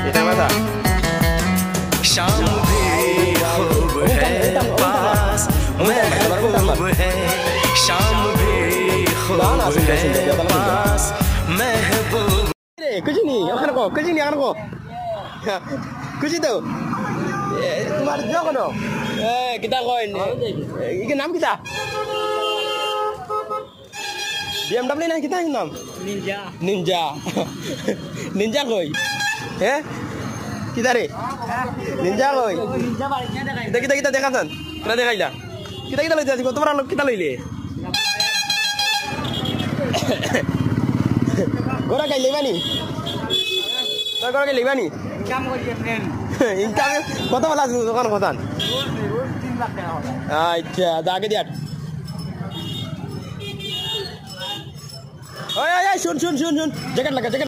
এটা কথা शाम भी खूब है पास महबूब है शाम भी खूब है पास महबूब रे कुछ नहीं ওখানে কো कुछ नहीं ওখানে কো कुछ তো তোমার যখন কিতা কই কি নাম কিতা BMW না কিতা নাম নিনজা নিনজা নিনজা কই হ্যাঁ কিতা রে নিনজা কই নিনজা বাড়ি না দেখাই কিতা কিতা দেখাছন কিতা দেখাইলা কিতা কিতা লইতে আছি তোমরা লোক কিতা লইলে গোরা কাই লেবানি তোর গোরা কাই লেবানি কাম করি ফ্রেন্ড ইনকাম কত বলা আছে দোকান কথান রোজ 3 লাখ টাকা আচ্ছা দাগে দিয়াট ওই ওই শুন শুন শুন শুন জ্যাকেট লাগা জ্যাকেট